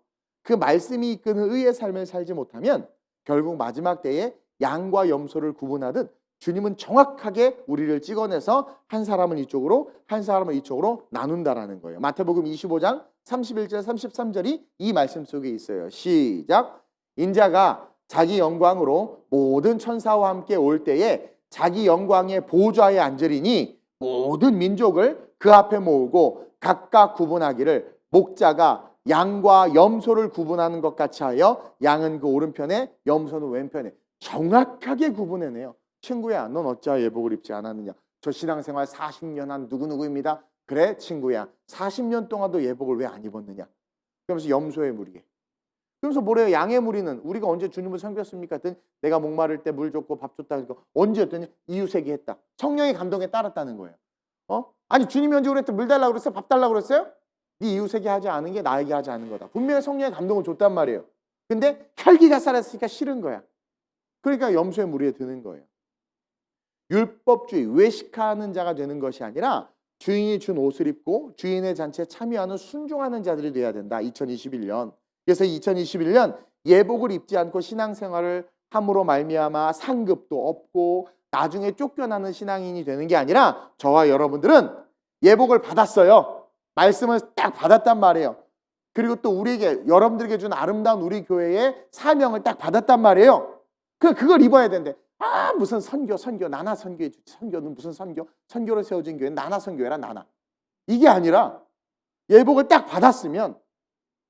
그 말씀이 이끄는 의의 삶을 살지 못하면 결국 마지막 때에 양과 염소를 구분하듯 주님은 정확하게 우리를 찍어내서 한 사람은 이쪽으로 한 사람은 이쪽으로 나눈다라는 거예요. 마태복음 25장 31절 33절이 이 말씀 속에 있어요. 시작. 인자가 자기 영광으로 모든 천사와 함께 올 때에 자기 영광의 보좌에 앉으리니 모든 민족을 그 앞에 모으고 각각 구분하기를 목자가 양과 염소를 구분하는 것 같이 하여 양은 그 오른편에 염소는 왼편에. 정확하게 구분해내요. 친구야, 넌 어찌하여 예복을 입지 않았느냐? 저 신앙생활 40년 한 누구누구입니다. 그래 친구야, 40년 동안도 예복을 왜 안 입었느냐? 그러면서 염소의 무리에. 그러면서 뭐래요? 양의 무리는 우리가 언제 주님을 섬겼습니까? 했더니 내가 목마를 때 물 줬고 밥 줬다. 그러니까 언제였더니 이웃에게 했다. 성령의 감동에 따랐다는 거예요. 아니 주님이 언제 그랬대? 물 달라고 그랬어요? 밥 달라고 그랬어요? 네 이웃에게 하지 않은 게 나에게 하지 않은 거다. 분명히 성령의 감동을 줬단 말이에요. 근데 혈기가 살았으니까 싫은 거야. 그러니까 염소의 무리에 드는 거예요. 율법주의, 외식하는 자가 되는 것이 아니라 주인이 준 옷을 입고 주인의 잔치에 참여하는 순종하는 자들이 돼야 된다. 2021년. 그래서 2021년 예복을 입지 않고 신앙생활을 함으로 말미암아 상급도 없고 나중에 쫓겨나는 신앙인이 되는 게 아니라 저와 여러분들은 예복을 받았어요. 말씀을 딱 받았단 말이에요. 그리고 또 우리에게 여러분들에게 준 아름다운 우리 교회의 사명을 딱 받았단 말이에요. 그걸 입어야 되는데 무슨 선교 나나 선교해 주지. 선교는 무슨 선교로 세워진 교회는 나나 선교회라 나나. 이게 아니라 예복을 딱 받았으면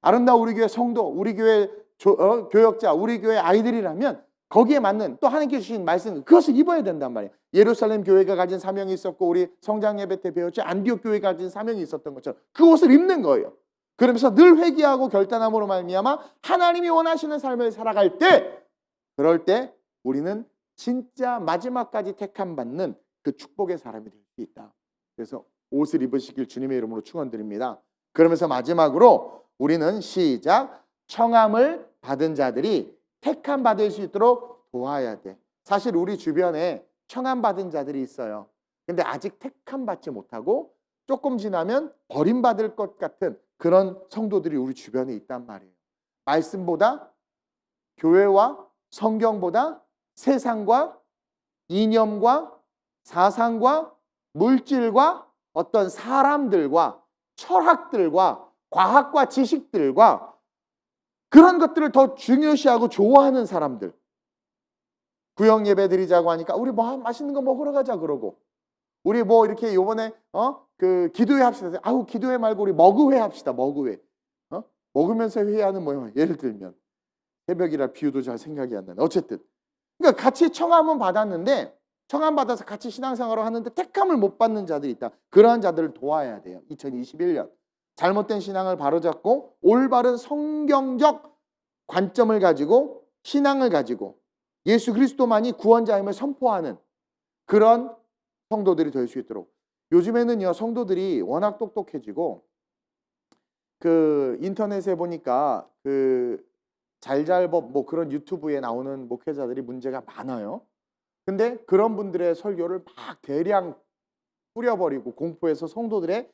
아름다운 우리 교회 성도, 우리 교회 교역자, 우리 교회 아이들이라면 거기에 맞는 또 하나님께 주신 말씀 그것을 입어야 된단 말이에요. 예루살렘 교회가 가진 사명이 있었고 우리 성장 예배 때 배웠죠. 안디옥 교회가 가진 사명이 있었던 것처럼 그 옷을 입는 거예요. 그러면서 늘 회개하고 결단함으로 말미암아 하나님이 원하시는 삶을 살아갈 때, 그럴 때 우리는 진짜 마지막까지 택함 받는 그 축복의 사람이 될 수 있다. 그래서 옷을 입으시길 주님의 이름으로 축원드립니다. 그러면서 마지막으로 우리는 시작, 청함을 받은 자들이 택함 받을 수 있도록 도와야 돼. 사실 우리 주변에 청함 받은 자들이 있어요. 근데 아직 택함 받지 못하고 조금 지나면 버림받을 것 같은 그런 성도들이 우리 주변에 있단 말이에요. 말씀보다, 교회와 성경보다 세상과 이념과 사상과 물질과 어떤 사람들과 철학들과 과학과 지식들과 그런 것들을 더 중요시하고 좋아하는 사람들. 구역 예배 드리자고 하니까 우리 뭐 맛있는 거 먹으러 가자 그러고, 우리 뭐 이렇게 요번에 그 기도회 합시다. 아우 기도회 말고 우리 머그회 합시다. 머그회. 먹으면서 회의하는 뭐예요? 예를 들면 새벽이라 비유도 잘 생각이 안 나네. 어쨌든 그러니까 같이 청함은 받았는데, 청함 받아서 같이 신앙생활을 하는데 택함을 못 받는 자들이 있다. 그러한 자들을 도와야 돼요. 2021년 잘못된 신앙을 바로잡고 올바른 성경적 관점을 가지고 신앙을 가지고 예수 그리스도만이 구원자임을 선포하는 그런 성도들이 될 수 있도록. 요즘에는요 성도들이 워낙 똑똑해지고 그 인터넷에 보니까 그 잘잘법 뭐 그런 유튜브에 나오는 목회자들이 문제가 많아요. 근데 그런 분들의 설교를 막 대량 뿌려버리고 공포해서 성도들의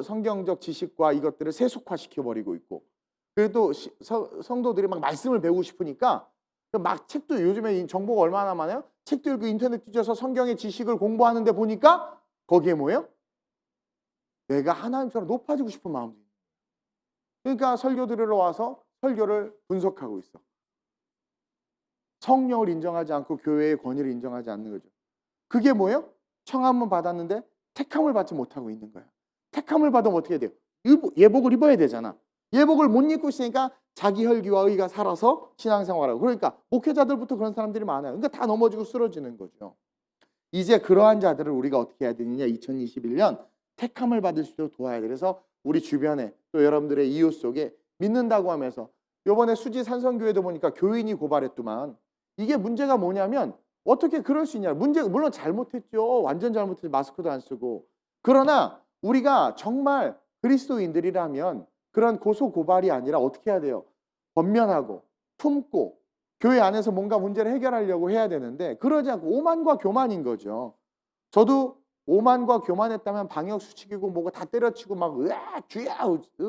성경적 지식과 이것들을 세속화시켜버리고 있고, 그래도 성도들이 막 말씀을 배우고 싶으니까 막 책도, 요즘에 정보가 얼마나 많아요? 책도 읽고 인터넷 뒤져서 성경의 지식을 공부하는데 보니까 거기에 뭐예요? 내가 하나님처럼 높아지고 싶은 마음이. 그러니까 설교 들으러 와서 설교를 분석하고 있어. 성령을 인정하지 않고 교회의 권위를 인정하지 않는 거죠. 그게 뭐예요? 청함은 받았는데 택함을 받지 못하고 있는 거야. 택함을 받으면 어떻게 돼요? 예복을 입어야 되잖아. 예복을 못 입고 있으니까 자기 혈기와 의가 살아서 신앙생활하고, 그러니까 목회자들부터 그런 사람들이 많아요. 그러니까 다 넘어지고 쓰러지는 거죠. 이제 그러한 자들을 우리가 어떻게 해야 되느냐? 2021년 택함을 받을 수 있도록 도와야 돼. 그래서 우리 주변에 또 여러분들의 이웃 속에 믿는다고 하면서, 요번에 수지 산성교회도 보니까 교인이 고발했더만. 이게 문제가 뭐냐면 어떻게 그럴 수 있냐. 문제가 물론 잘못했죠. 완전 잘못했죠. 마스크도 안 쓰고. 그러나 우리가 정말 그리스도인들이라면 그런 고소 고발이 아니라 어떻게 해야 돼요? 권면하고 품고 교회 안에서 뭔가 문제를 해결하려고 해야 되는데, 그러지 않고 오만과 교만인 거죠. 저도 오만과 교만했다면 방역 수칙이고 뭐고 다 때려치고 막 으아 주야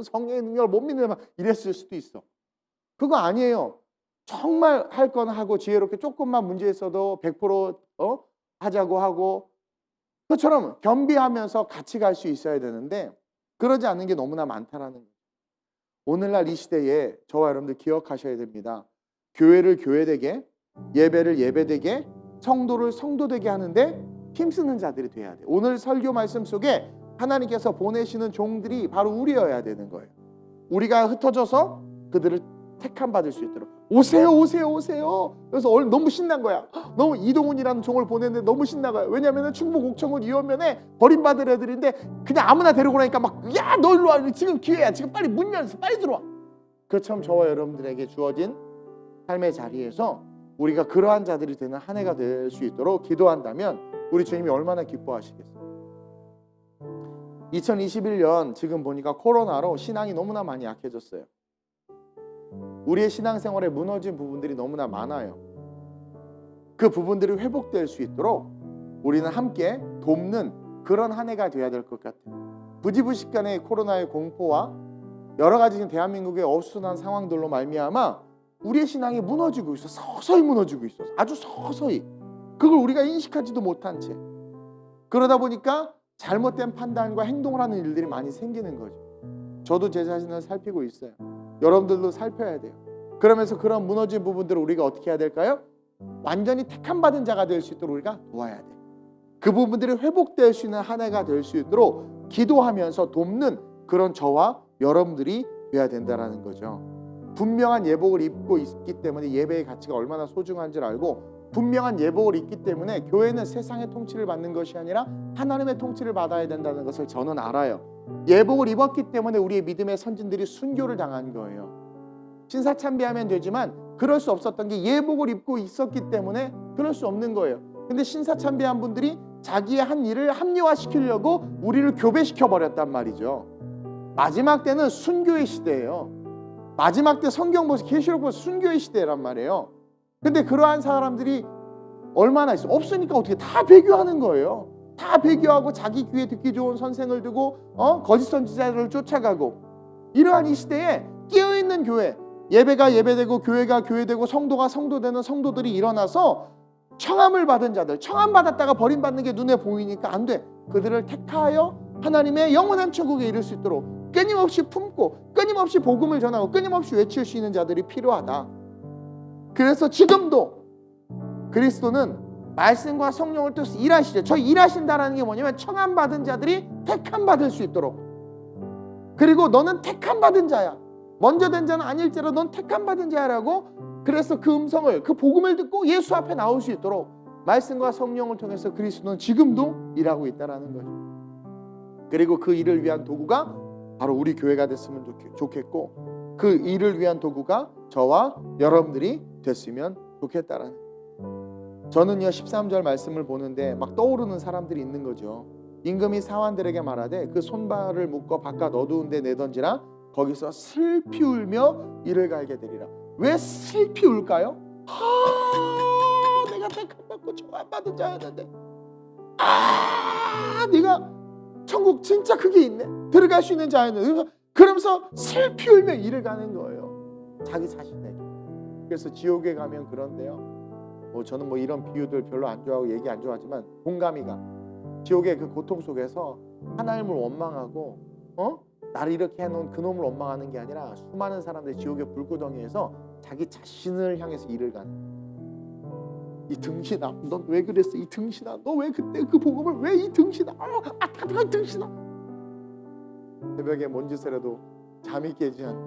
성령의 능력을 못 믿는 막 이랬을 수도 있어. 그거 아니에요. 정말 할 건 하고 지혜롭게 조금만 문제 있어도 100% 하자고 하고, 그처럼 겸비하면서 같이 갈 수 있어야 되는데 그러지 않는 게 너무나 많다라는 거예요. 오늘날 이 시대에 저와 여러분들 기억하셔야 됩니다. 교회를 교회되게, 예배를 예배되게, 성도를 성도되게 하는데 힘쓰는 자들이 돼야 돼요. 오늘 설교 말씀 속에 하나님께서 보내시는 종들이 바로 우리여야 되는 거예요. 우리가 흩어져서 그들을 택함 받을 수 있도록. 오세요 오세요 오세요. 그래서 너무 신난 거야. 너무 이동훈이라는 종을 보냈는데 너무 신나가요. 왜냐하면 충북 옥천군 이원면에 버림받을 애들인데 그냥 아무나 데리고 오니까 막 야 너 일로 와, 지금 기회야, 지금 빨리 문 열어서 빨리 들어와. 그처럼 저와 여러분들에게 주어진 삶의 자리에서 우리가 그러한 자들이 되는 한 해가 될 수 있도록 기도한다면 우리 주님이 얼마나 기뻐하시겠어요. 2021년 지금 보니까 코로나로 신앙이 너무나 많이 약해졌어요. 우리의 신앙생활에 무너진 부분들이 너무나 많아요. 그 부분들이 회복될 수 있도록 우리는 함께 돕는 그런 한 해가 되어야 될 것 같아요. 부지부식간의 코로나의 공포와 여러 가지 지금 대한민국의 어수선한 상황들로 말미암아 우리의 신앙이 무너지고 있어. 서서히 무너지고 있어. 아주 서서히. 그걸 우리가 인식하지도 못한 채. 그러다 보니까 잘못된 판단과 행동을 하는 일들이 많이 생기는 거죠. 저도 제 자신을 살피고 있어요. 여러분들도 살펴야 돼요. 그러면서 그런 무너진 부분들을 우리가 어떻게 해야 될까요? 완전히 택함 받은 자가 될 수 있도록 우리가 도와야 돼. 그 부분들이 회복될 수 있는 한 해가 될 수 있도록 기도하면서 돕는 그런 저와 여러분들이 돼야 된다는 거죠. 분명한 예복을 입고 있기 때문에 예배의 가치가 얼마나 소중한 줄 알고, 분명한 예복을 입기 때문에 교회는 세상의 통치를 받는 것이 아니라 하나님의 통치를 받아야 된다는 것을 저는 알아요. 예복을 입었기 때문에 우리의 믿음의 선진들이 순교를 당한 거예요. 신사참배하면 되지만 그럴 수 없었던 게 예복을 입고 있었기 때문에 그럴 수 없는 거예요. 근데 신사참배한 분들이 자기의 한 일을 합리화시키려고 우리를 교배시켜 버렸단 말이죠. 마지막 때는 순교의 시대예요. 마지막 때 성경 보세요. 계시록 보세요. 순교의 시대란 말이에요. 근데 그러한 사람들이 얼마나 있어? 없으니까 어떻게 다 배교하는 거예요. 다 배교하고 자기 귀에 듣기 좋은 선생을 두고 거짓 선지자를 쫓아가고, 이러한 이 시대에 깨어있는 교회, 예배가 예배되고 교회가 교회되고 성도가 성도되는 성도들이 일어나서 청함을 받은 자들, 청함 받았다가 버림받는 게 눈에 보이니까 안 돼. 그들을 택하여 하나님의 영원한 천국에 이를 수 있도록 끊임없이 품고 끊임없이 복음을 전하고 끊임없이 외칠 수 있는 자들이 필요하다. 그래서 지금도 그리스도는 말씀과 성령을 통해서 일하시죠. 저 일하신다라는 게 뭐냐면 청함 받은 자들이 택함 받을 수 있도록, 그리고 너는 택함 받은 자야, 먼저 된 자는 아닐지라 넌 택함 받은 자라고. 그래서 그 음성을, 그 복음을 듣고 예수 앞에 나올 수 있도록 말씀과 성령을 통해서 그리스도는 지금도 일하고 있다라는 거죠. 그리고 그 일을 위한 도구가 바로 우리 교회가 됐으면 좋겠고, 그 일을 위한 도구가 저와 여러분들이 됐으면 좋겠다라는. 저는요 13절 말씀을 보는데 막 떠오르는 사람들이 있는 거죠. 임금이 사환들에게 말하되 그 손발을 묶어 바깥 어두운 데 내던지라. 거기서 슬피 울며 이를 갈게 되리라. 왜 슬피 울까요? 내가 택함받고 청함받은 자였는데, 내가 천국 진짜 그게 있네, 들어갈 수 있는 자였는데, 그러면서 슬피 울며 이를 가는 거예요, 자기 자신에게. 그래서 지옥에 가면 그런데요, 저는 이런 비유들 별로 안 좋아하고 얘기 안 좋아하지만 공감이 가. 지옥의 그 고통 속에서 하나님을 원망하고 나를 이렇게 해놓은 그놈을 원망하는 게 아니라 수많은 사람들이 지옥의 불구덩이에서 자기 자신을 향해서 이를 가는, 이 등신아 넌 왜 그랬어, 이 등신아 너 왜 그때 그 복음을 왜, 이 등신아 이 등신아. 새벽에 뭔 짓을해도 잠이 깨지 않는,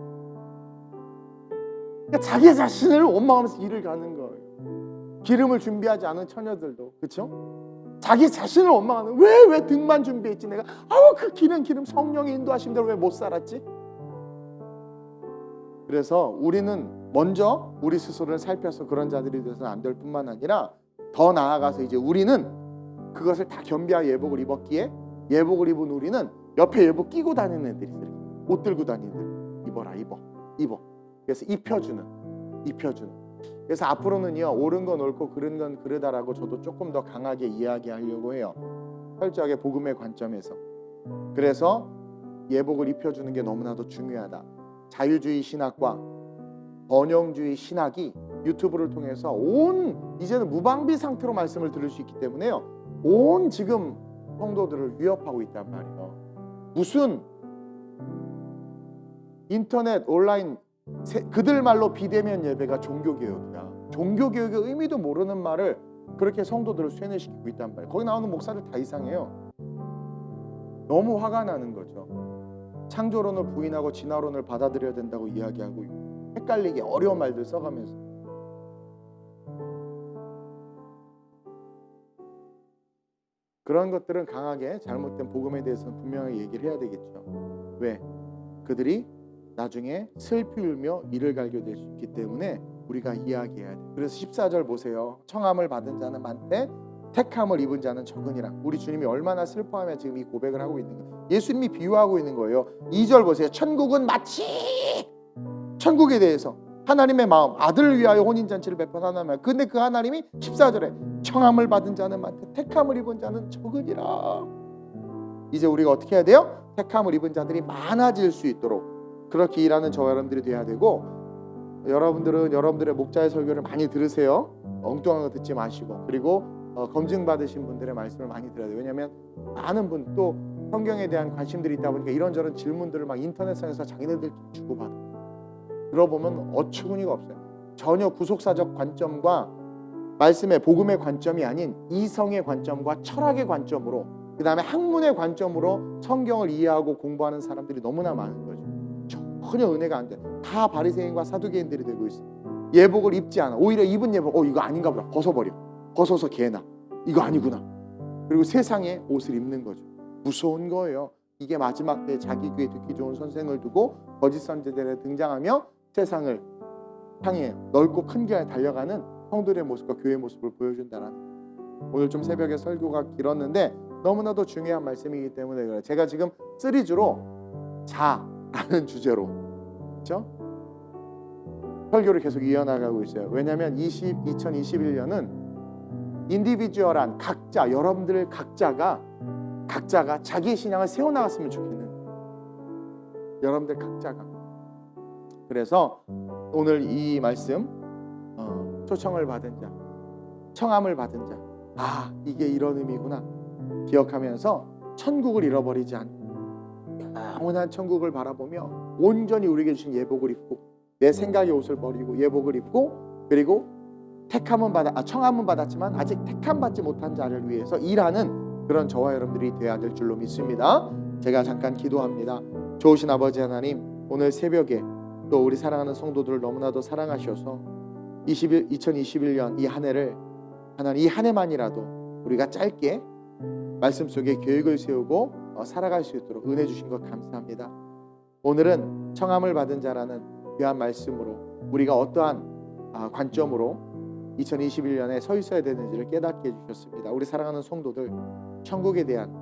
그러니까 자기 자신을 원망하면서 이를 가는 거예요. 기름을 준비하지 않은 처녀들도 그렇죠? 자기 자신을 원망하는, 왜 등만 준비했지 내가, 그 기름 성령의 인도하심대로 왜 못 살았지? 그래서 우리는 먼저 우리 스스로를 살펴서 그런 자들이 돼서는 안 될 뿐만 아니라 더 나아가서 이제 우리는 그것을 다 겸비하여 예복을 입었기에, 예복을 입은 우리는 옆에 예복 끼고 다니는 애들이 있어요. 옷 들고 다니는 애들, 입어라 입어. 그래서 입혀주는. 그래서 앞으로는요, 옳은 건 옳고 그른 건 그르다라고 저도 조금 더 강하게 이야기하려고 해요, 철저하게 복음의 관점에서. 그래서 예복을 입혀주는 게 너무나도 중요하다. 자유주의 신학과 번영주의 신학이 유튜브를 통해서 이제는 무방비 상태로 말씀을 들을 수 있기 때문에요, 온 지금 성도들을 위협하고 있단 말이에요. 무슨 인터넷 온라인 그들 말로 비대면 예배가 종교개혁이야. 종교개혁의 의미도 모르는 말을 그렇게 성도들을 쇠뇌시키고 있단 말이에요. 거기 나오는 목사들 다 이상해요. 너무 화가 나는 거죠. 창조론을 부인하고 진화론을 받아들여야 된다고 이야기하고 있고, 헷갈리게 어려운 말들 써가면서. 그런 것들은 강하게 잘못된 복음에 대해서는 분명히 얘기를 해야 되겠죠. 왜? 그들이 나중에 슬피 울며 이를 갈게 될 수 있기 때문에 우리가 이야기해야 돼. 그래서 14절 보세요. 청함을 받은 자는 많되 택함을 입은 자는 적으니라. 우리 주님이 얼마나 슬퍼하며 지금 이 고백을 하고 있는 거예요. 예수님이 비유하고 있는 거예요. 2절 보세요. 천국은 마치, 천국에 대해서 하나님의 마음, 아들을 위하여 혼인잔치를 베푼하나면, 근데 그 하나님이 14절에 청함을 받은 자는 많되 택함을 입은 자는 적으니라. 이제 우리가 어떻게 해야 돼요? 택함을 입은 자들이 많아질 수 있도록 그렇게 일하는 저와 여러분들이 돼야 되고, 여러분들은 여러분들의 목자의 설교를 많이 들으세요. 엉뚱한 거 듣지 마시고, 그리고 검증받으신 분들의 말씀을 많이 들어야 돼요. 왜냐하면 많은 분 또 성경에 대한 관심들이 있다 보니까 이런저런 질문들을 막 인터넷상에서 자기네들끼리 주고받아. 들어보면 어처구니가 없어요. 전혀 구속사적 관점과 말씀의 복음의 관점이 아닌 이성의 관점과 철학의 관점으로, 그 다음에 학문의 관점으로 성경을 이해하고 공부하는 사람들이 너무나 많은 거죠. 전혀 은혜가 안 돼. 다 바리새인과 사두개인들이 되고 있어. 예복을 입지 않아. 오히려 입은 예복, 이거 아닌가 보다, 벗어버려. 벗어서 개나, 이거 아니구나. 그리고 세상에 옷을 입는 거죠. 무서운 거예요. 이게 마지막 때 자기 귀에 듣기 좋은 선생을 두고 거짓 선지자들이 등장하며 세상을 향해 넓고 큰 길에 달려가는 성도의 모습과 교회의 모습을 보여준다는. 오늘 좀 새벽에 설교가 길었는데 너무나도 중요한 말씀이기 때문에 그래요. 제가 지금 시리즈로 자라는 주제로 그렇죠? 설교를 계속 이어나가고 있어요. 왜냐하면 2021년은 인디비주얼한 각자, 여러분들 각자가 자기의 신앙을 세워나갔으면 좋겠는 여러분들 각자가. 그래서 오늘 이 말씀 초청을 받은 자, 청함을 받은 자, 이게 이런 의미구나 기억하면서 천국을 잃어버리지 않고 영원한 천국을 바라보며 온전히 우리에게 주신 예복을 입고 내 생각의 옷을 버리고 예복을 입고 그리고 청함은 받았지만 아직 택함 받지 못한 자를 위해서 일하는 그런 저와 여러분들이 되어야 될 줄로 믿습니다. 제가 잠깐 기도합니다. 좋으신 아버지 하나님, 오늘 새벽에 또 우리 사랑하는 성도들을 너무나도 사랑하셔서 2021년 이 한 해를 하나님 이 한 해만이라도 우리가 짧게 말씀 속에 계획을 세우고 살아갈 수 있도록 은혜 주신 것 감사합니다. 오늘은 청함을 받은 자라는 귀한 말씀으로 우리가 어떠한 관점으로 2021년에 서 있어야 되는지를 깨닫게 해주셨습니다. 우리 사랑하는 성도들 천국에 대한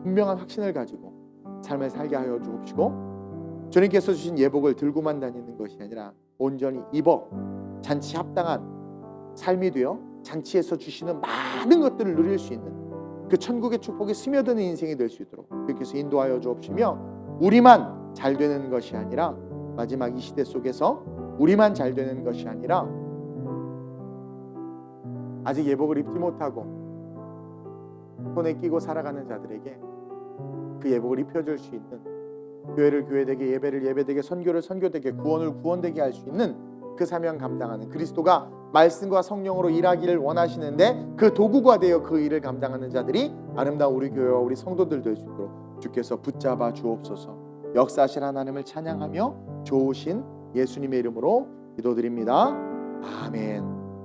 분명한 확신을 가지고 삶을 살게 하여 주옵시고 주님께서 주신 예복을 들고만 다니는 것이 아니라 온전히 입어 잔치 합당한 삶이 되어 잔치에서 주시는 많은 것들을 누릴 수 있는 그 천국의 축복이 스며드는 인생이 될 수 있도록 주께서 인도하여 주옵시며 우리만 잘 되는 것이 아니라 마지막 이 시대 속에서 우리만 잘 되는 것이 아니라 아직 예복을 입지 못하고 손에 끼고 살아가는 자들에게 그 예복을 입혀줄 수 있는 교회를 교회되게 예배를 예배되게 선교를 선교되게 구원을 구원되게 할 수 있는 그 사명 감당하는 그리스도가 말씀과 성령으로 일하기를 원하시는데 그 도구가 되어 그 일을 감당하는 자들이 아름다운 우리 교회와 우리 성도들 될 수 있도록 주께서 붙잡아 주옵소서. 역사하실 하나님을 찬양하며 좋으신 예수님의 이름으로 기도드립니다. 아멘.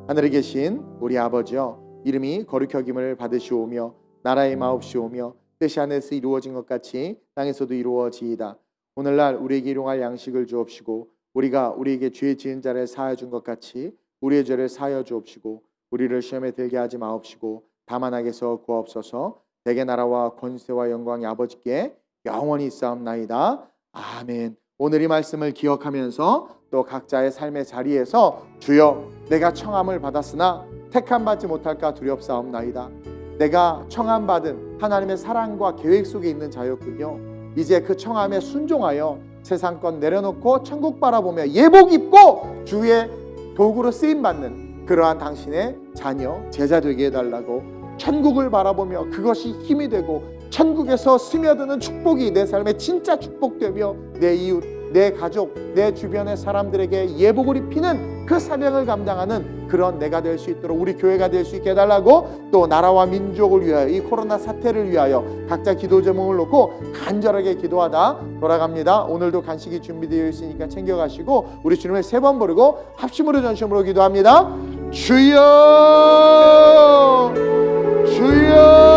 하늘에 계신 우리 아버지여, 이름이 거룩히 여김을 받으시오며 나라의 마옵시오며 뜻이 하늘에서 이루어진 것 같이 땅에서도 이루어지이다. 오늘날 우리에게 일용할 양식을 주옵시고 우리가 우리에게 죄 지은 자를 사하여 준 것 같이 우리의 죄를 사하여 주옵시고 우리를 시험에 들게 하지 마옵시고 다만 악에서 구하옵소서. 내게 나라와 권세와 영광이 아버지께 영원히 있사옵나이다. 아멘. 오늘 이 말씀을 기억하면서 또 각자의 삶의 자리에서 주여 내가 청함을 받았으나 택함 받지 못할까 두렵사옵나이다. 내가 청함 받은 하나님의 사랑과 계획 속에 있는 자였군요. 이제 그 청함에 순종하여 세상 것 내려놓고 천국 바라보며 예복 입고 주의 도구로 쓰임받는 그러한 당신의 자녀 제자 되게 해달라고 천국을 바라보며 그것이 힘이 되고 천국에서 스며드는 축복이 내 삶의 진짜 축복되며 내 이웃, 내 가족, 내 주변의 사람들에게 예복을 입히는 그 사명을 감당하는 그런 내가 될 수 있도록 우리 교회가 될 수 있게 해달라고 또 나라와 민족을 위하여 이 코로나 사태를 위하여 각자 기도 제목을 놓고 간절하게 기도하다 돌아갑니다. 오늘도 간식이 준비되어 있으니까 챙겨가시고 우리 주님을 3번 부르고 합심으로 전심으로 기도합니다. 주여 주여